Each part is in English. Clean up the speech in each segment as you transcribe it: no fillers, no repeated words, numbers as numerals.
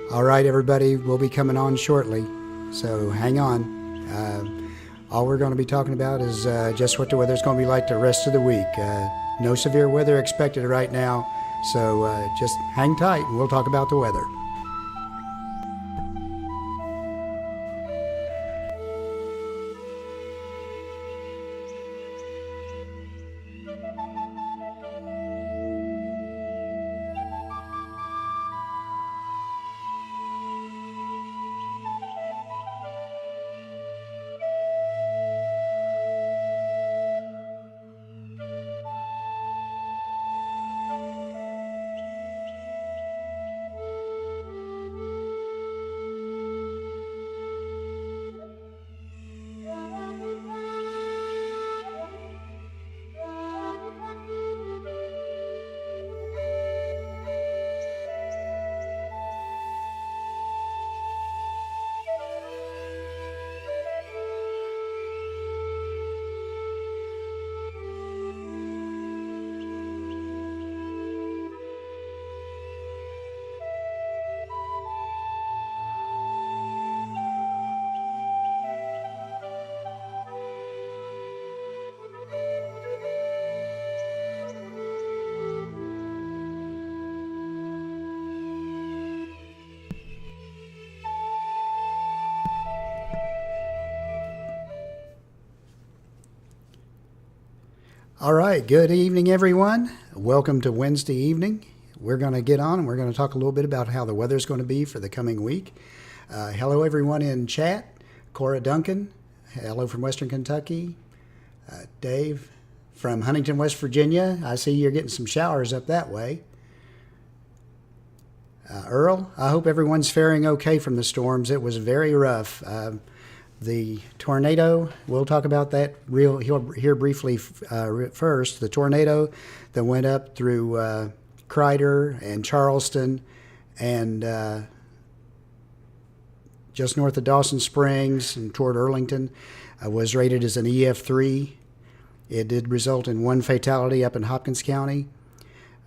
All right, everybody, we'll be coming on shortly, so hang on. All we're going to be talking about is just what the weather's going to be like the rest of the week. No severe weather expected right now, so just hang tight and we'll talk about the weather. All right, good evening, everyone. Welcome to Wednesday evening. We're going to get on and we're going to talk a little bit about how the weather's going to be for the coming week. Hello, everyone in chat. Cora Duncan, hello from Western Kentucky. Dave from Huntington, West Virginia. I see you're getting some showers up that way. Earl, I hope everyone's faring okay from the storms. It was very rough. The tornado, we'll talk about that here briefly first. The tornado that went up through Crider and Charleston and just north of Dawson Springs and toward Earlington was rated as an EF3. It did result in one fatality up in Hopkins County.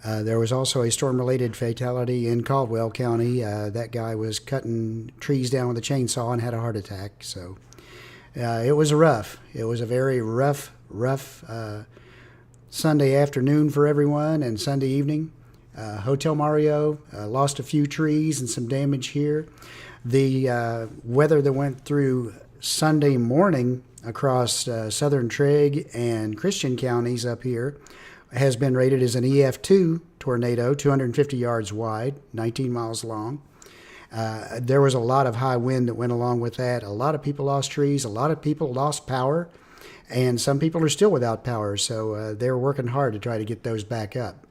There was also a storm-related fatality in Caldwell County. That guy was cutting trees down with a chainsaw and had a heart attack. So it was rough. It was a very rough Sunday afternoon for everyone and Sunday evening. Hotel Mario lost a few trees and some damage here. The weather that went through Sunday morning across southern Trigg and Christian counties up here has been rated as an EF2 tornado, 250 yards wide, 19 miles long. There was a lot of high wind that went along with that. A lot of people lost trees. A lot of people lost power. And some people are still without power, so they're working hard to try to get those back up.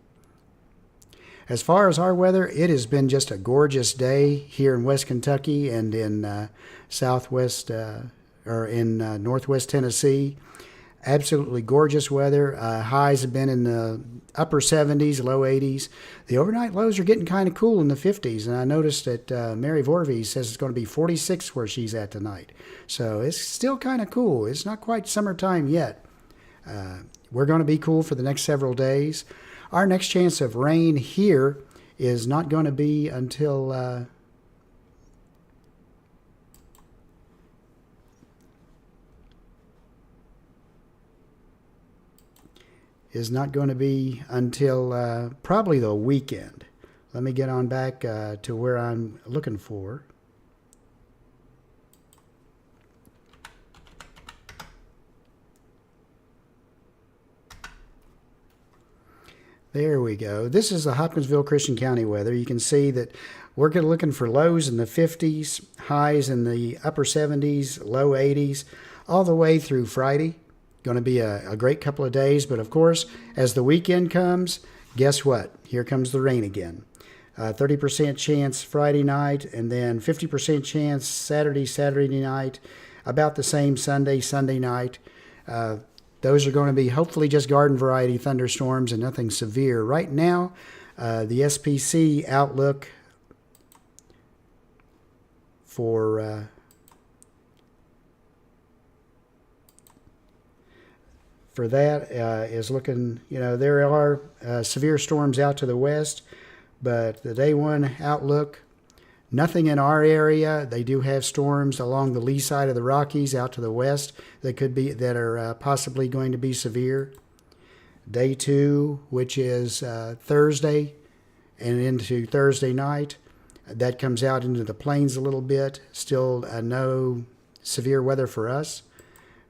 As far as our weather, it has been just a gorgeous day here in West Kentucky and in southwest or in northwest Tennessee. Absolutely gorgeous weather. Highs have been in the upper 70s, low 80s. The overnight lows are getting kind of cool in the 50s, and I noticed that Mary Vorvey says it's going to be 46 where she's at tonight. So it's still kind of cool. It's not quite summertime yet. We're going to be cool for the next several days. Our next chance of rain here is not going to be until probably the weekend. Let me get on back to where I'm looking for. There we go. This is the Hopkinsville Christian County weather. You can see that we're looking for lows in the 50s, highs in the upper 70s, low 80s, all the way through Friday. Going to be a great couple of days, but of course, as the weekend comes, guess what? Here comes the rain again. 30% chance Friday night, and then 50% chance Saturday night, about the same Sunday night. Those are going to be hopefully just garden variety thunderstorms and nothing severe. Right now, the SPC outlook for that is looking, there are severe storms out to the west, but the day one outlook Nothing in our area. They do have storms along the lee side of the Rockies out to the west that are possibly going to be severe. Day 2, which is Thursday and into Thursday night, that comes out into the plains a little bit. Still no severe weather for us.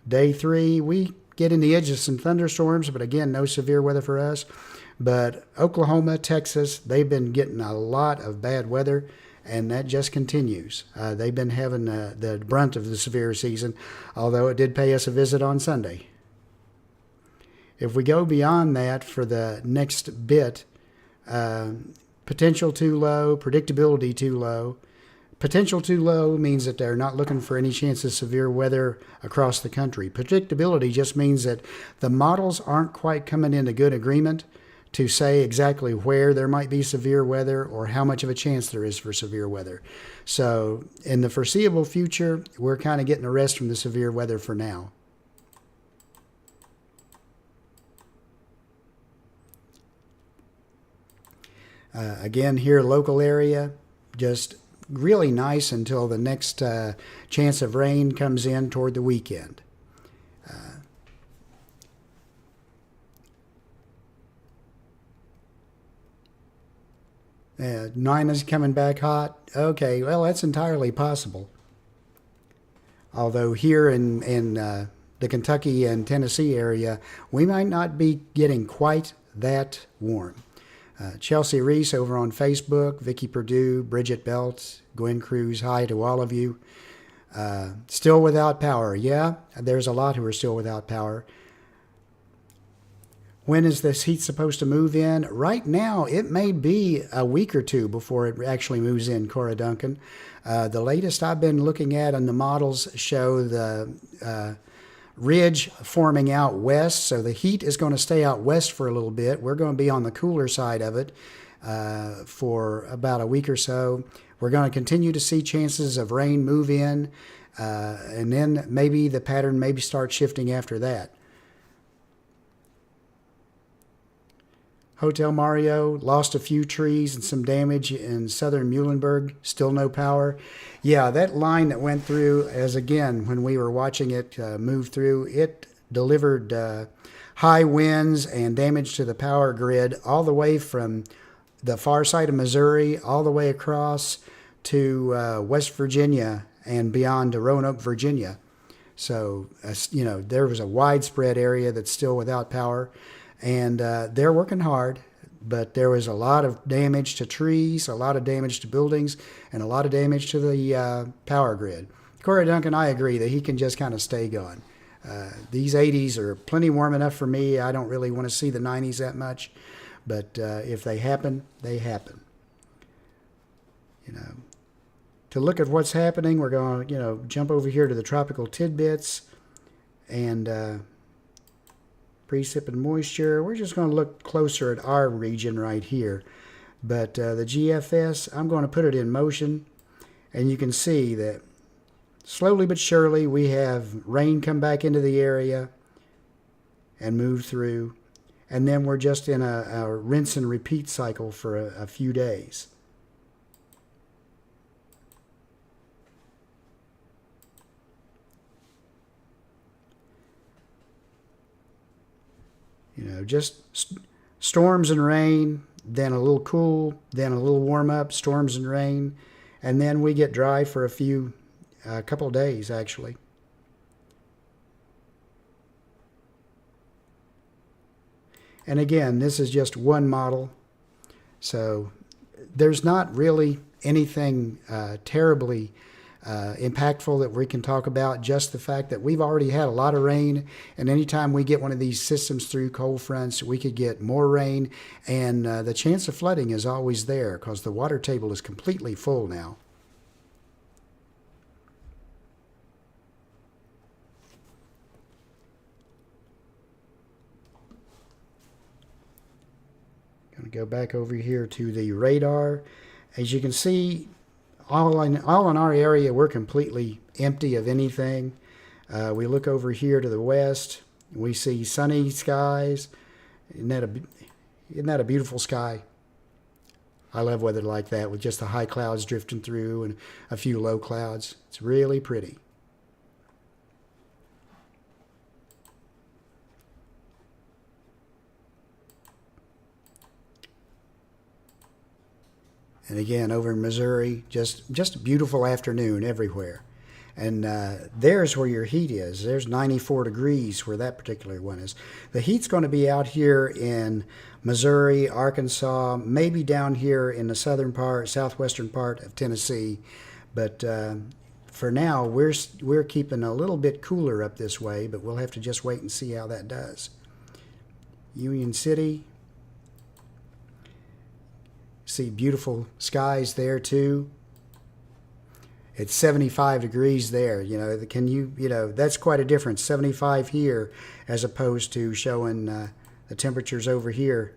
Day 3, we get in the edge of some thunderstorms, but again, no severe weather for us. But Oklahoma, Texas, they've been getting a lot of bad weather, and that just continues. They've been having the brunt of the severe season, although it did pay us a visit on Sunday. If we go beyond that for the next bit, potential too low, predictability too low. Potential too low means that they're not looking for any chance of severe weather across the country. Predictability just means that the models aren't quite coming into good agreement to say exactly where there might be severe weather or how much of a chance there is for severe weather. So in the foreseeable future, we're kind of getting a rest from the severe weather for now. Again, here, local area, just really nice until the next chance of rain comes in toward the weekend. Nina's coming back hot. Okay, well, that's entirely possible. Although here in the Kentucky and Tennessee area, we might not be getting quite that warm. Chelsea Reese over on Facebook, Vicky Perdue, Bridget Belt, Gwen Cruz, hi to all of you. Still without power. Yeah, there's a lot who are still without power. When is this heat supposed to move in? Right now, it may be a week or two before it actually moves in, Cora Duncan. The latest I've been looking at on the models show the ridge forming out west, so the heat is going to stay out west for a little bit. We're going to be on the cooler side of it for about a week or so. We're going to continue to see chances of rain move in, and then maybe the pattern maybe start shifting after that. Hotel Mario lost a few trees and some damage in southern Muhlenberg. Still no power. Yeah, that line that went through, as again, when we were watching it move through, it delivered high winds and damage to the power grid all the way from the far side of Missouri all the way across to West Virginia and beyond to Roanoke, Virginia. So, there was a widespread area that's still without power. And they're working hard, but there was a lot of damage to trees, a lot of damage to buildings, and a lot of damage to the power grid. Cora Duncan, I agree that he can just kind of stay going. These 80s are plenty warm enough for me. I don't really want to see the 90s that much, but if they happen, they happen. To look at what's happening, we're going to, jump over here to the tropical tidbits and precip and moisture. We're just going to look closer at our region right here. But the GFS, I'm going to put it in motion. And you can see that slowly but surely we have rain come back into the area and move through. And then we're just in a rinse and repeat cycle for a few days. Just storms and rain, then a little cool, then a little warm up, storms and rain, and then we get dry for a couple of days actually. And again, this is just one model, so there's not really anything terribly impactful that we can talk about. Just the fact that we've already had a lot of rain, and anytime we get one of these systems through cold fronts, we could get more rain, and the chance of flooding is always there because the water table is completely full now. Going to go back over here to the radar. As you can see, all in our area, we're completely empty of anything. We look over here to the west. We see sunny skies. Isn't that a beautiful sky? I love weather like that with just the high clouds drifting through and a few low clouds. It's really pretty. And again, over in Missouri, just a beautiful afternoon everywhere. And there's where your heat is. There's 94 degrees where that particular one is. The heat's going to be out here in Missouri, Arkansas, maybe down here in the southern part, southwestern part of Tennessee. But for now, we're keeping a little bit cooler up this way, but we'll have to just wait and see how that does. Union City. See beautiful skies there too. It's 75 degrees there. That's quite a difference. 75 here as opposed to showing the temperatures over here.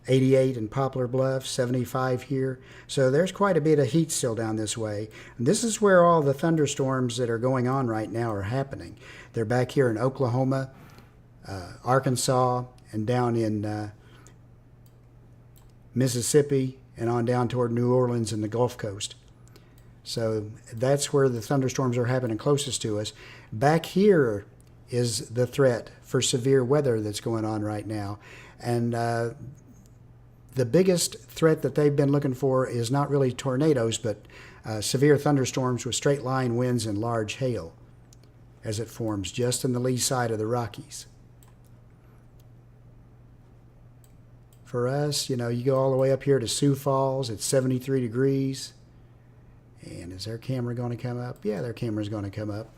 88 in Poplar Bluff, 75 here. So there's quite a bit of heat still down this way. And this is where all the thunderstorms that are going on right now are happening. They're back here in Oklahoma, Arkansas, and down in Mississippi, and on down toward New Orleans and the Gulf Coast. So that's where the thunderstorms are happening closest to us. Back here is the threat for severe weather that's going on right now. And the biggest threat that they've been looking for is not really tornadoes, but severe thunderstorms with straight line winds and large hail as it forms just in the lee side of the Rockies. For us, you go all the way up here to Sioux Falls. It's 73 degrees. And is their camera going to come up? Yeah, their camera's going to come up.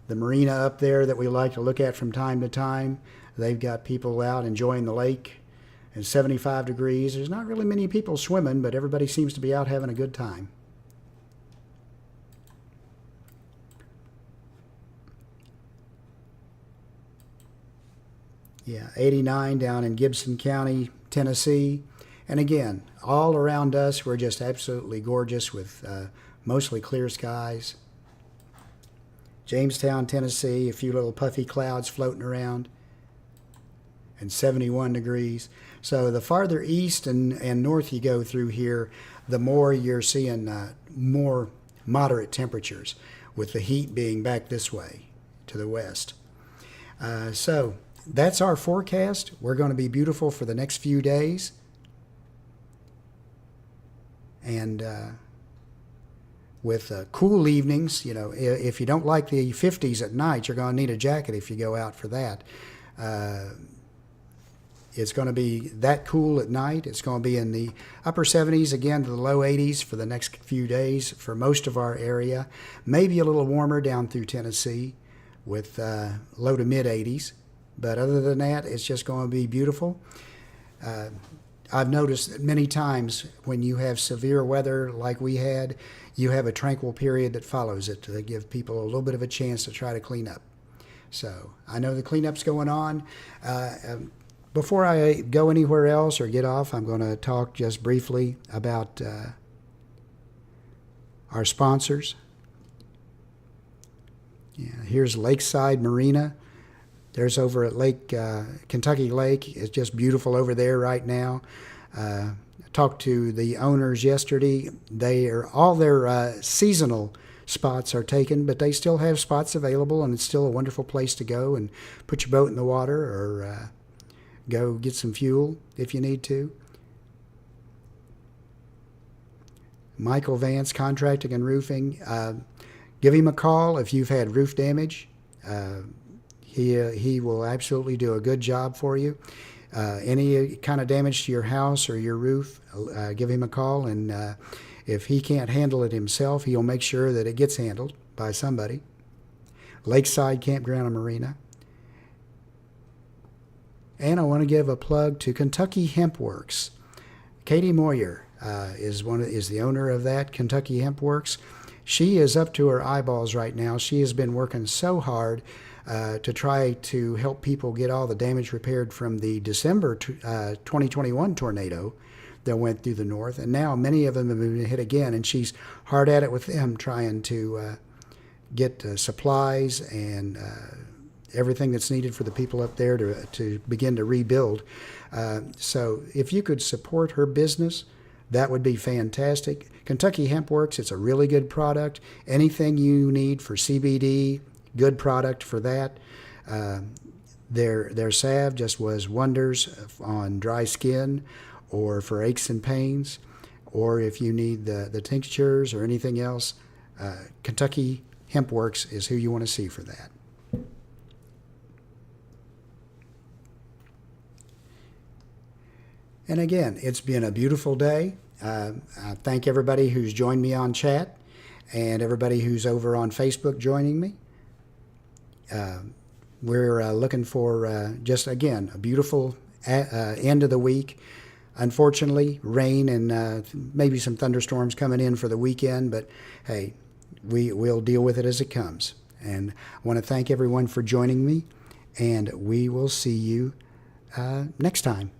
The marina up there that we like to look at from time to time, they've got people out enjoying the lake. And 75 degrees. There's not really many people swimming, but everybody seems to be out having a good time. Yeah, 89 down in Gibson County, Tennessee. And again, all around us, we're just absolutely gorgeous with mostly clear skies. Jamestown, Tennessee, a few little puffy clouds floating around, and 71 degrees. So the farther east and north you go through here, the more you're seeing more moderate temperatures, with the heat being back this way to the west. So that's our forecast. We're going to be beautiful for the next few days. And with cool evenings, if you don't like the 50s at night, you're going to need a jacket if you go out for that. It's going to be that cool at night. It's going to be in the upper 70s, again to the low 80s for the next few days for most of our area. Maybe a little warmer down through Tennessee with low to mid 80s. But other than that, it's just going to be beautiful. I've noticed that many times when you have severe weather like we had, you have a tranquil period that follows it to give people a little bit of a chance to try to clean up. So I know the cleanup's going on. Before I go anywhere else or get off, I'm going to talk just briefly about our sponsors. Yeah, here's Lakeside Marina. There's over at Kentucky Lake. It's just beautiful over there right now. I talked to the owners yesterday. All their seasonal spots are taken, but they still have spots available, and it's still a wonderful place to go and put your boat in the water or go get some fuel if you need to. Michael Vance, Contracting and Roofing. Give him a call if you've had roof damage. He will absolutely do a good job for you. Any kind of damage to your house or your roof, give him a call, and if he can't handle it himself, he'll make sure that it gets handled by somebody. Lakeside Campground and Marina. And I want to give a plug to Kentucky Hemp Works. Katie Moyer is the owner of that, Kentucky Hemp Works. She is up to her eyeballs right now. She has been working so hard to try to help people get all the damage repaired from the December 2021 tornado that went through the north. And now many of them have been hit again, and she's hard at it with them trying to get supplies and everything that's needed for the people up there to begin to rebuild. So if you could support her business, that would be fantastic. Kentucky Hemp Works, it's a really good product. Anything you need for CBD, good product for that. Their salve just was wonders on dry skin or for aches and pains, or if you need the tinctures or anything else, Kentucky Hemp Works is who you want to see for that. And again, it's been a beautiful day. I thank everybody who's joined me on chat and everybody who's over on Facebook joining me. We're looking for just, again, a beautiful end of the week. Unfortunately, rain and maybe some thunderstorms coming in for the weekend, but hey, we'll deal with it as it comes. And I want to thank everyone for joining me, and we will see you next time.